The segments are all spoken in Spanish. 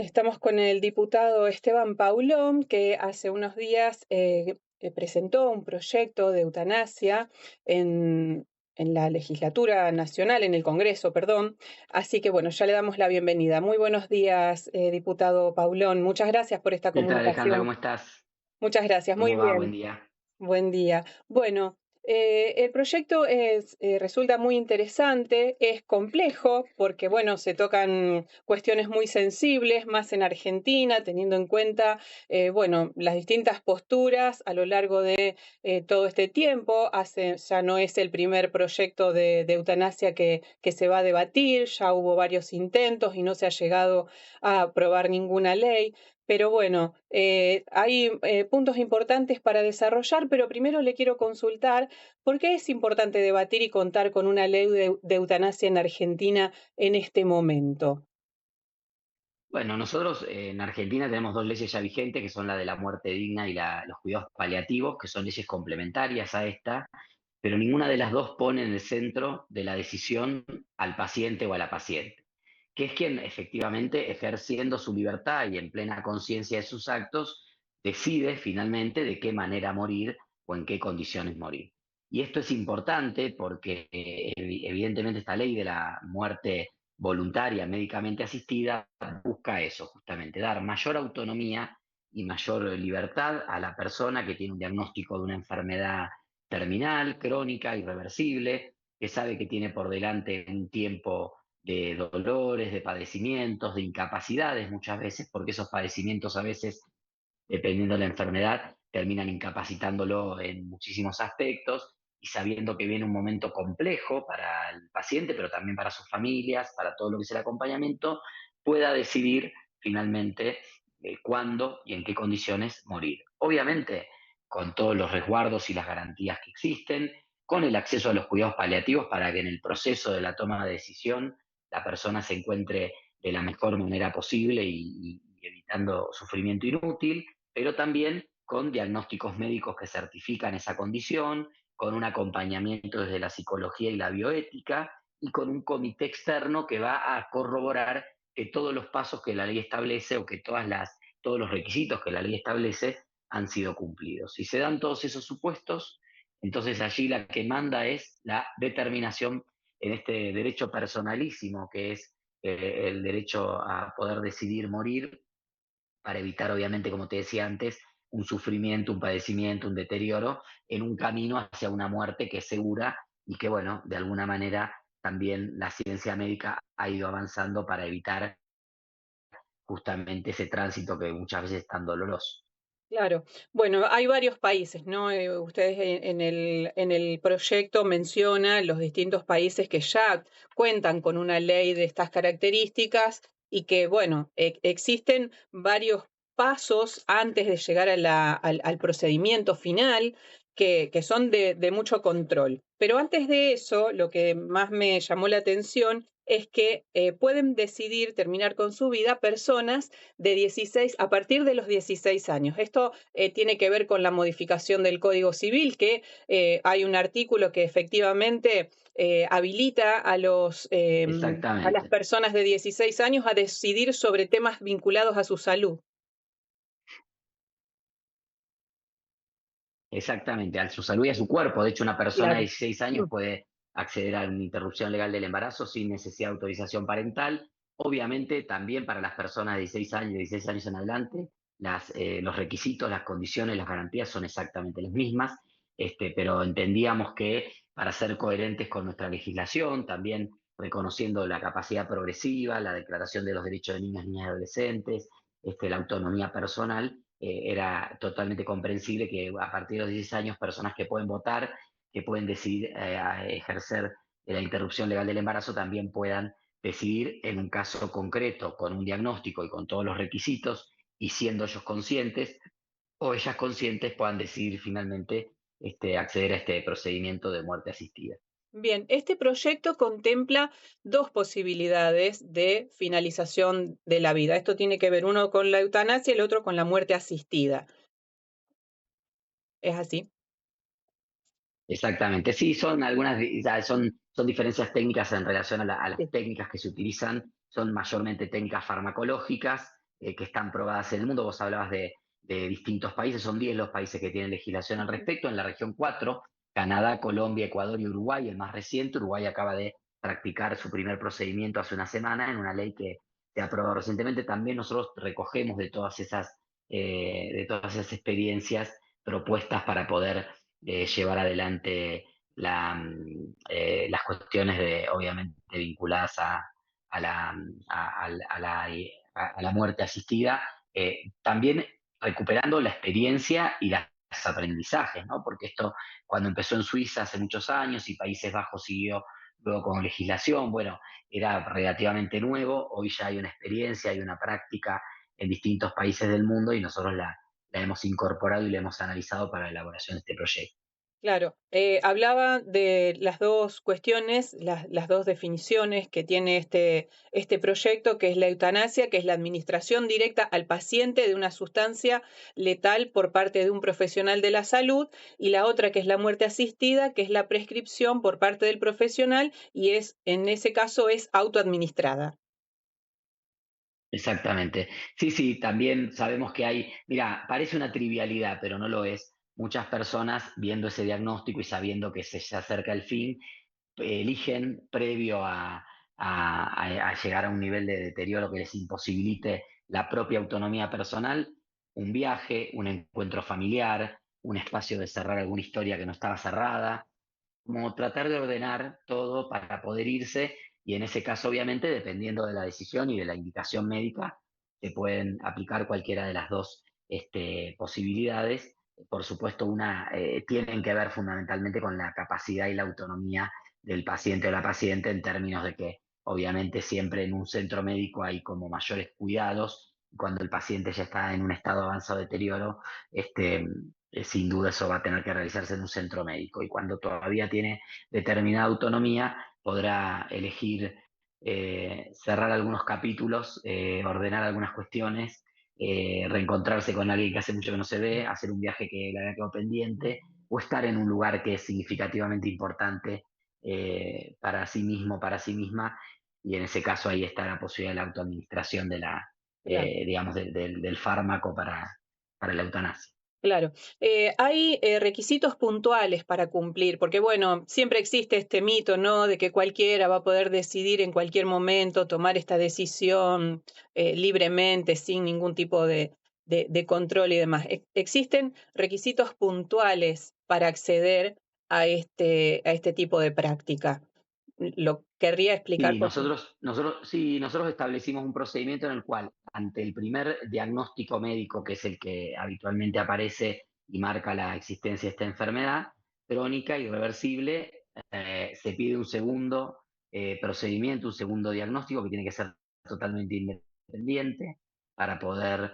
Estamos con el diputado Esteban Paulón, que hace unos días presentó un proyecto de eutanasia en, en la legislatura nacional, en el Congreso, perdón. Así que bueno, ya le damos la bienvenida. Muy buenos días, diputado Paulón. Muchas gracias por esta ¿Qué tal, Alejandra? comunicación. ¿Cómo estás? Muchas gracias, muy ¿Cómo va? Buen bien. día. Buen día. Bueno, el proyecto resulta muy interesante, es complejo porque, bueno, se tocan cuestiones muy sensibles, más en Argentina, teniendo en cuenta, bueno, las distintas posturas a lo largo de todo este tiempo. Ya no es el primer proyecto de eutanasia que se va a debatir, ya hubo varios intentos y no se ha llegado a aprobar ninguna ley. Pero bueno, hay puntos importantes para desarrollar, pero primero le quiero consultar por qué es importante debatir y contar con una ley de eutanasia en Argentina en este momento. Bueno, nosotros en Argentina tenemos dos leyes ya vigentes, que son la de la muerte digna y los cuidados paliativos, que son leyes complementarias a esta, pero ninguna de las dos pone en el centro de la decisión al paciente o a la paciente, que es quien efectivamente, ejerciendo su libertad y en plena conciencia de sus actos, decide finalmente de qué manera morir o en qué condiciones morir. Y esto es importante porque evidentemente esta ley de la muerte voluntaria médicamente asistida busca eso, justamente, dar mayor autonomía y mayor libertad a la persona que tiene un diagnóstico de una enfermedad terminal, crónica, irreversible, que sabe que tiene por delante un tiempo de dolores, de padecimientos, de incapacidades muchas veces, porque esos padecimientos a veces, dependiendo de la enfermedad, terminan incapacitándolo en muchísimos aspectos y sabiendo que viene un momento complejo para el paciente, pero también para sus familias, para todo lo que es el acompañamiento, pueda decidir finalmente cuándo y en qué condiciones morir. Obviamente, con todos los resguardos y las garantías que existen, con el acceso a los cuidados paliativos para que en el proceso de la toma de decisión la persona se encuentre de la mejor manera posible y evitando sufrimiento inútil, pero también con diagnósticos médicos que certifican esa condición, con un acompañamiento desde la psicología y la bioética y con un comité externo que va a corroborar que todos los pasos que la ley establece o que todos los requisitos que la ley establece han sido cumplidos. Si se dan todos esos supuestos, entonces allí la que manda es la determinación en este derecho personalísimo que es el derecho a poder decidir morir para evitar, obviamente, como te decía antes, un sufrimiento, un padecimiento, un deterioro en un camino hacia una muerte que es segura y que, bueno, de alguna manera también la ciencia médica ha ido avanzando para evitar justamente ese tránsito que muchas veces es tan doloroso. Claro. Bueno, hay varios países, ¿no? Ustedes en el proyecto mencionan los distintos países que ya cuentan con una ley de estas características y que, bueno, existen varios pasos antes de llegar al procedimiento final que son de mucho control. Pero antes de eso, lo que más me llamó la atención es que pueden decidir terminar con su vida personas de 16, a partir de los 16 años. Esto tiene que ver con la modificación del Código Civil, que hay un artículo que efectivamente habilita a las Exactamente. personas de 16 años a decidir sobre temas vinculados a su salud. Exactamente, a su salud y a su cuerpo. De hecho, una persona de Claro. 16 años puede acceder a una interrupción legal del embarazo sin necesidad de autorización parental. Obviamente, también para las personas de 16 años, 16 años en adelante, los requisitos, las condiciones, las garantías son exactamente las mismas, pero entendíamos que para ser coherentes con nuestra legislación, también reconociendo la capacidad progresiva, la declaración de los derechos de niños, niñas y adolescentes, la autonomía personal, era totalmente comprensible que a partir de los 16 años personas que pueden votar, que pueden decidir ejercer la interrupción legal del embarazo, también puedan decidir en un caso concreto, con un diagnóstico y con todos los requisitos, y siendo ellos conscientes o ellas conscientes, puedan decidir finalmente acceder a este procedimiento de muerte asistida. Bien, este proyecto contempla dos posibilidades de finalización de la vida. Esto tiene que ver uno con la eutanasia y el otro con la muerte asistida. ¿Es así? Exactamente, sí, son son diferencias técnicas en relación a las Sí. técnicas que se utilizan, son mayormente técnicas farmacológicas, que están probadas en el mundo. Vos hablabas de distintos países, son 10 los países que tienen legislación al respecto. En la región 4, Canadá, Colombia, Ecuador y Uruguay, el más reciente. Uruguay acaba de practicar su primer procedimiento hace una semana en una ley que se aprobó recientemente. También nosotros recogemos de todas esas experiencias propuestas para poder llevar adelante las cuestiones obviamente vinculadas a la, a la muerte asistida, también recuperando la experiencia y los aprendizajes, ¿no? Porque esto, cuando empezó en Suiza hace muchos años y Países Bajos siguió luego con legislación, bueno, era relativamente nuevo. Hoy ya hay una experiencia, hay una práctica en distintos países del mundo y nosotros la hemos incorporado y la hemos analizado para la elaboración de este proyecto. Claro, hablaba de las dos cuestiones, las dos definiciones que tiene este proyecto, que es la eutanasia, que es la administración directa al paciente de una sustancia letal por parte de un profesional de la salud, y la otra, que es la muerte asistida, que es la prescripción por parte del profesional y en ese caso, es autoadministrada. Exactamente. Sí, sí, también sabemos que hay, mira, parece una trivialidad, pero no lo es. Muchas personas viendo ese diagnóstico y sabiendo que se acerca el fin, eligen previo a llegar a un nivel de deterioro que les imposibilite la propia autonomía personal, un viaje, un encuentro familiar, un espacio de cerrar alguna historia que no estaba cerrada, como tratar de ordenar todo para poder irse, y en ese caso, obviamente, dependiendo de la decisión y de la indicación médica, se pueden aplicar cualquiera de las dos posibilidades. Por supuesto, tienen que ver fundamentalmente con la capacidad y la autonomía del paciente o la paciente, en términos de que obviamente siempre en un centro médico hay como mayores cuidados. Cuando el paciente ya está en un estado avanzado de deterioro, este, sin duda eso va a tener que realizarse en un centro médico, y cuando todavía tiene determinada autonomía podrá elegir cerrar algunos capítulos, ordenar algunas cuestiones, reencontrarse con alguien que hace mucho que no se ve, hacer un viaje que le había quedado pendiente, o estar en un lugar que es significativamente importante para sí mismo, para sí misma, y en ese caso ahí está la posibilidad de la autoadministración Claro. digamos, del fármaco para la eutanasia. Claro. Hay requisitos puntuales para cumplir, porque bueno, siempre existe este mito, ¿no? De que cualquiera va a poder decidir en cualquier momento tomar esta decisión libremente, sin ningún tipo de control y demás. Existen requisitos puntuales para acceder a este tipo de práctica. Lo querría explicar, Sí, por favor. nosotros establecimos un procedimiento en el cual, ante el primer diagnóstico médico, que es el que habitualmente aparece y marca la existencia de esta enfermedad crónica irreversible, se pide un segundo procedimiento, un segundo diagnóstico que tiene que ser totalmente independiente para poder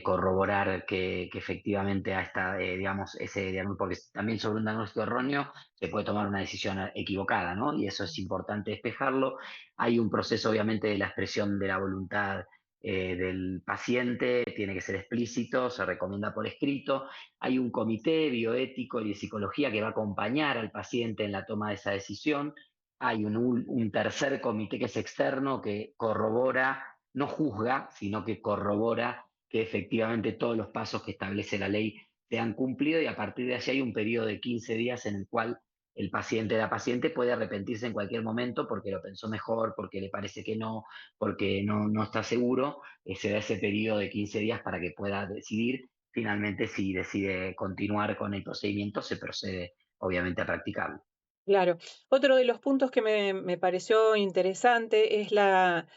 corroborar que efectivamente está, digamos, ese diagnóstico, porque también sobre un diagnóstico erróneo se puede tomar una decisión equivocada, ¿no? Y eso es importante despejarlo. Hay un proceso, obviamente, de la expresión de la voluntad del paciente, tiene que ser explícito, se recomienda por escrito. Hay un comité bioético y de psicología que va a acompañar al paciente en la toma de esa decisión. Hay un tercer comité que es externo, que corrobora, no juzga, sino que corrobora que efectivamente todos los pasos que establece la ley se han cumplido, y a partir de allí hay un periodo de 15 días en el cual el paciente, la paciente puede arrepentirse en cualquier momento porque lo pensó mejor, porque le parece que no, porque no está seguro. Se da ese periodo de 15 días para que pueda decidir. Finalmente, si decide continuar con el procedimiento, se procede obviamente a practicarlo. Claro. Otro de los puntos que me pareció interesante es la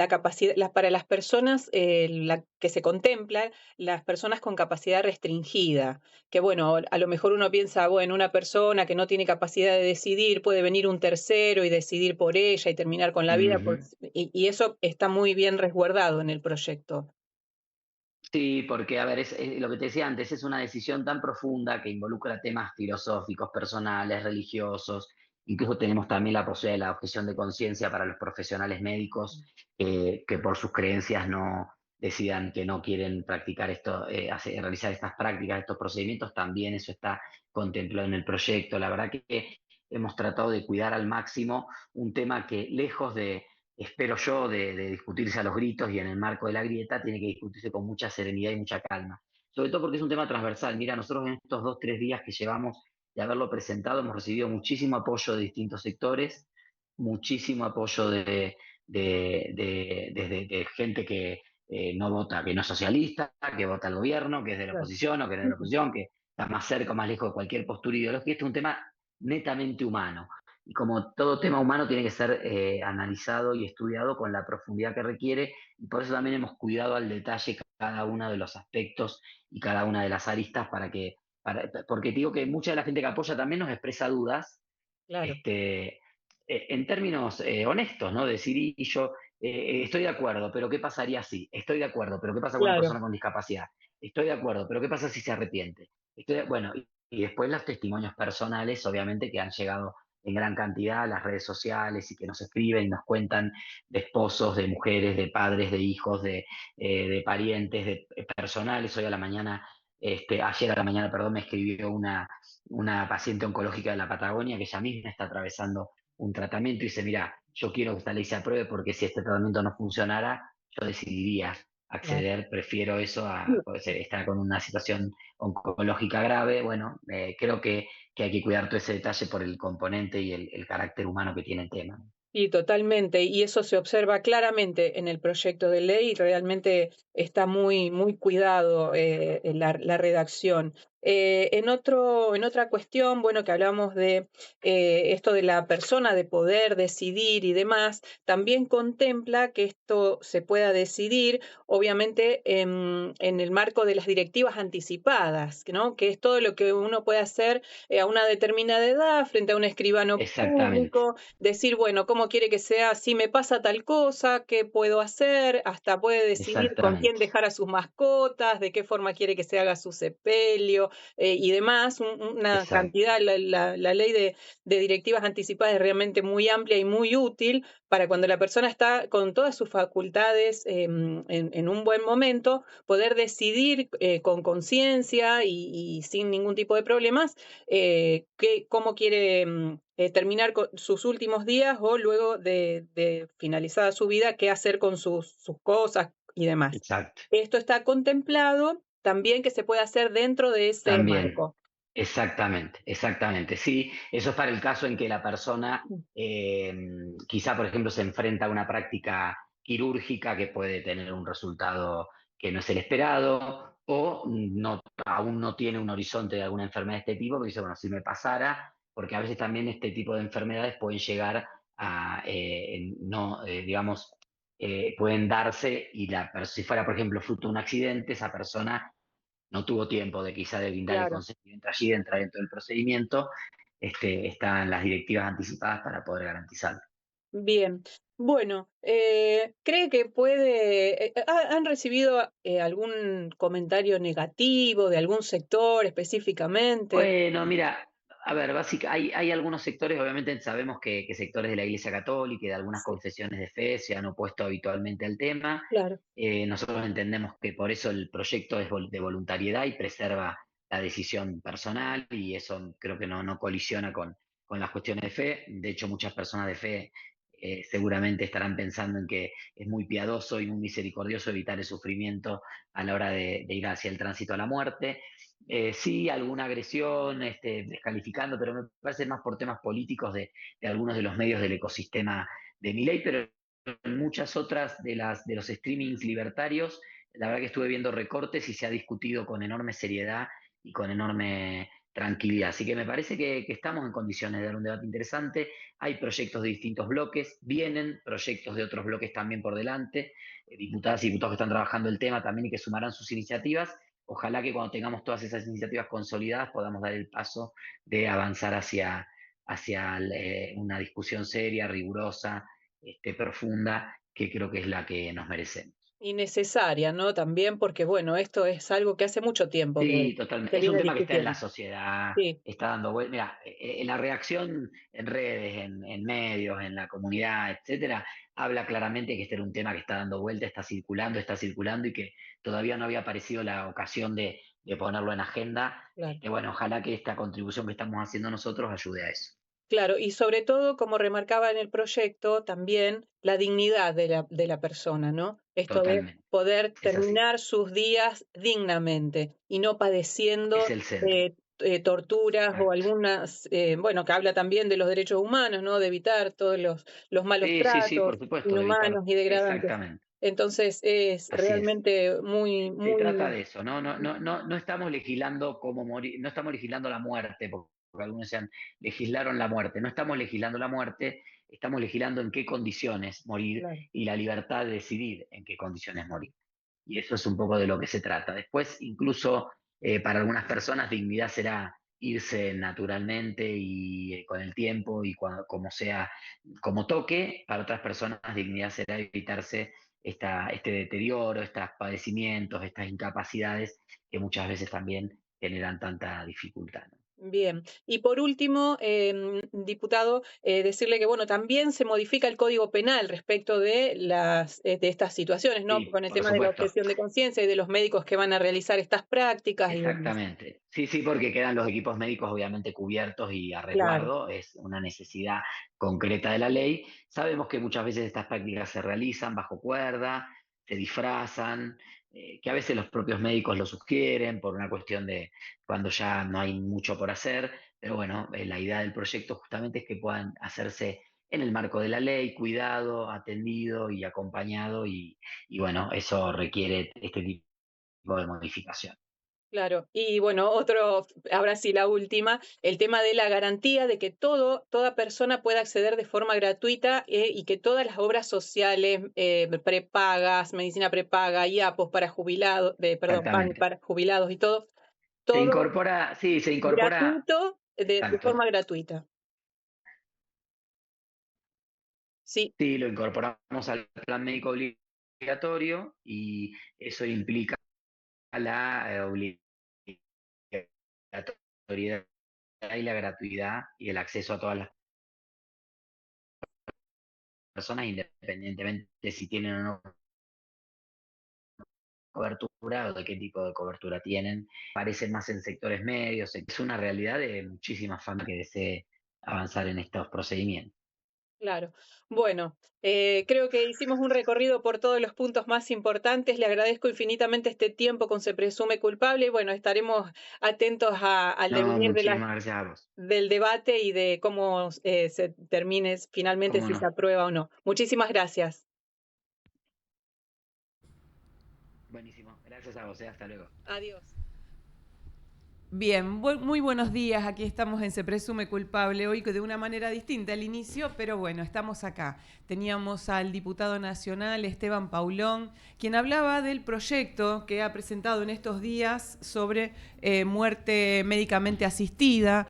capacidad, para las personas que se contemplan, las personas con capacidad restringida, que bueno, a lo mejor uno piensa, bueno, una persona que no tiene capacidad de decidir, puede venir un tercero y decidir por ella y terminar con la vida, Ujú. y eso está muy bien resguardado en el proyecto. Sí, porque, a ver, es lo que te decía antes, es una decisión tan profunda que involucra temas filosóficos, personales, religiosos. Incluso tenemos también la posibilidad de la objeción de conciencia para los profesionales médicos que por sus creencias no decidan que no quieren practicar esto, realizar estas prácticas, estos procedimientos. También eso está contemplado en el proyecto. La verdad que hemos tratado de cuidar al máximo un tema que, lejos espero yo, de discutirse a los gritos y en el marco de la grieta, tiene que discutirse con mucha serenidad y mucha calma. Sobre todo porque es un tema transversal. Mira, nosotros en estos 2, 3 días que llevamos de haberlo presentado hemos recibido muchísimo apoyo de distintos sectores, muchísimo apoyo de gente que no vota, que no es socialista, que vota al gobierno, que es de la Claro. oposición o que no es de la Ujú. oposición, que está más cerca o más lejos de cualquier postura ideológica. Este es un tema netamente humano. Y como todo tema humano tiene que ser analizado y estudiado con la profundidad que requiere, y por eso también hemos cuidado al detalle cada uno de los aspectos y cada una de las aristas porque te digo que mucha de la gente que apoya también nos expresa dudas, Claro, en términos honestos, ¿no? Decir, y yo estoy de acuerdo, pero ¿qué pasaría si? Estoy de acuerdo, pero ¿qué pasa con una claro. persona con discapacidad? Estoy de acuerdo, pero ¿qué pasa si se arrepiente? Bueno, y después los testimonios personales, obviamente, que han llegado en gran cantidad a las redes sociales y que nos escriben y nos cuentan de esposos, de mujeres, de padres, de hijos, de parientes, de personales. Hoy a la mañana, ayer a la mañana, perdón, me escribió una paciente oncológica de la Patagonia que ella misma está atravesando un tratamiento y dice, mira, yo quiero que esta ley se apruebe porque si este tratamiento no funcionara, yo decidiría Claro. acceder, prefiero eso a pues, estar con una situación oncológica grave. Bueno, creo que hay que cuidar todo ese detalle por el componente y el carácter humano que tiene el tema. Y totalmente, y eso se observa claramente en el proyecto de ley, y realmente está muy, muy cuidado en la redacción. En otra cuestión, bueno, que hablamos de esto de la persona, de poder decidir y demás, también contempla que esto se pueda decidir, obviamente, en el marco de las directivas anticipadas, ¿no? Que es todo lo que uno puede hacer a una determinada edad frente a un escribano Exactamente, público, decir, bueno, cómo quiere que sea, si me pasa tal cosa, qué puedo hacer, hasta puede decidir con quién exactamente, dejar a sus mascotas, de qué forma quiere que se haga su sepelio y demás, una exacto, cantidad, la ley de directivas anticipadas es realmente muy amplia y muy útil para cuando la persona está con todas sus facultades en un buen momento, poder decidir con conciencia y sin ningún tipo de problemas cómo quiere terminar con sus últimos días o luego de finalizada su vida, qué hacer con sus cosas y demás. exacto. Esto está contemplado también que se puede hacer dentro de ese También, marco. exactamente, exactamente. Sí, eso es para el caso en que la persona eh, quizá, por ejemplo, se enfrenta a una práctica quirúrgica que puede tener un resultado que no es el esperado, o no, aún no tiene un horizonte de alguna enfermedad de este tipo, pero dice, bueno, si me pasara, porque a veces también este tipo de enfermedades pueden llegar a, no, digamos, pueden darse y si fuera, por ejemplo, fruto de un accidente, esa persona no tuvo tiempo de quizá de brindar el Claro, consentimiento allí, de entrar dentro del procedimiento, están las directivas anticipadas para poder garantizarlo. bien. Bueno, ¿cree que puede, han recibido algún comentario negativo de algún sector específicamente? Bueno, mira, a ver, hay algunos sectores, obviamente sabemos que sectores de la Iglesia Católica y de algunas Sí, confesiones de fe se han opuesto habitualmente al tema. claro, Nosotros entendemos que por eso el proyecto es de voluntariedad y preserva la decisión personal y eso creo que no colisiona con las cuestiones de fe. De hecho, muchas personas de fe seguramente estarán pensando en que es muy piadoso y muy misericordioso evitar el sufrimiento a la hora de ir hacia el tránsito a la muerte. Sí, alguna agresión, descalificando, pero me parece más por temas políticos de algunos de los medios del ecosistema de mi ley, pero en muchas otras de los streamings libertarios, la verdad que estuve viendo recortes y se ha discutido con enorme seriedad y con enorme tranquilidad. Así que me parece que estamos en condiciones de dar un debate interesante. Hay proyectos de distintos bloques, vienen proyectos de otros bloques también por delante, diputadas y diputados que están trabajando el tema también y que sumarán sus iniciativas. Ojalá que cuando tengamos todas esas iniciativas consolidadas podamos dar el paso de avanzar hacia una discusión seria, rigurosa, profunda, que creo que es la que nos merecemos. y necesaria, ¿no? También porque, bueno, esto es algo que hace mucho tiempo que Sí, totalmente. se Es un viene tema que está en la discutiendo. sociedad, Sí, está dando vuelta. Mira, la reacción en redes, en medios, en la comunidad, etcétera, habla claramente que este era un tema que está dando vuelta, está circulando y que todavía no había aparecido la ocasión de ponerlo en agenda. claro. Bueno, ojalá que esta contribución que estamos haciendo nosotros ayude a eso. Claro, y sobre todo, como remarcaba en el proyecto, también la dignidad de la persona, ¿no? Esto de Totalmente. poder Es así. terminar sus días dignamente y no Es padeciendo el centro. torturas o Exacto. algunas, bueno, que habla también de los derechos humanos, ¿no? De evitar todos los malos Sí, sí, sí, por tratos, supuesto, de evitar. inhumanos y degradantes. Exactamente. Entonces, es Así es. realmente muy, Se trata muy... de eso, no estamos legislando cómo morir, no estamos legislando la muerte, porque algunos decían, legislaron la muerte, no estamos legislando la muerte, estamos legislando en qué condiciones morir Claro. y la libertad de decidir en qué condiciones morir. Y eso es un poco de lo que se trata. Después, incluso para algunas personas, dignidad será irse naturalmente y con el tiempo y como sea, como toque. Para otras personas, dignidad será evitarse este deterioro, estos padecimientos, estas incapacidades que muchas veces también generan tanta dificultad, ¿no? Bien. Y por último, diputado, decirle que, bueno, también se modifica el Código Penal respecto de de estas situaciones, ¿no? Sí, Con el por tema de la supuesto. objeción de conciencia y de los médicos que van a realizar estas prácticas y demás. Exactamente. Sí, sí, porque quedan los equipos médicos obviamente cubiertos y a Claro, resguardo, es una necesidad concreta de la ley. Sabemos que muchas veces estas prácticas se realizan bajo cuerda, se disfrazan, que a veces los propios médicos lo sugieren por una cuestión de cuando ya no hay mucho por hacer, pero bueno, la idea del proyecto justamente es que puedan hacerse en el marco de la ley, cuidado, atendido y acompañado, y bueno, eso requiere este tipo de modificación. claro. Y bueno, ahora sí la última, el tema de la garantía de que toda persona pueda acceder de forma gratuita y que todas las obras sociales, prepagas, medicina prepaga, IAPOS para jubilados, perdón, PAN Exactamente. para jubilados y Se todo incorpora, sí, se incorpora, gratuito, de exacto. forma gratuita. Sí, Sí, lo incorporamos al plan médico obligatorio y eso implica la obligatoriedad y la gratuidad y el acceso a todas las personas, independientemente de si tienen o no cobertura o de qué tipo de cobertura tienen. Parecen más en sectores medios. Es una realidad de muchísimas familias que desee avanzar en estos procedimientos. claro. Bueno, creo que hicimos un recorrido por todos los puntos más importantes. Le agradezco infinitamente este tiempo con Se Presume Culpable y bueno, estaremos atentos al No, devenir muchísimas gracias a vos. del debate y de cómo se termine finalmente ¿Cómo si se no? aprueba o no. Muchísimas gracias. Buenísimo. Gracias a vos. Hasta luego. Adiós. Bien, muy buenos días. Aquí estamos en Se Presume Culpable, hoy de una manera distinta al inicio, pero bueno, estamos acá. Teníamos al diputado nacional Esteban Paulón, quien hablaba del proyecto que ha presentado en estos días sobre muerte médicamente asistida.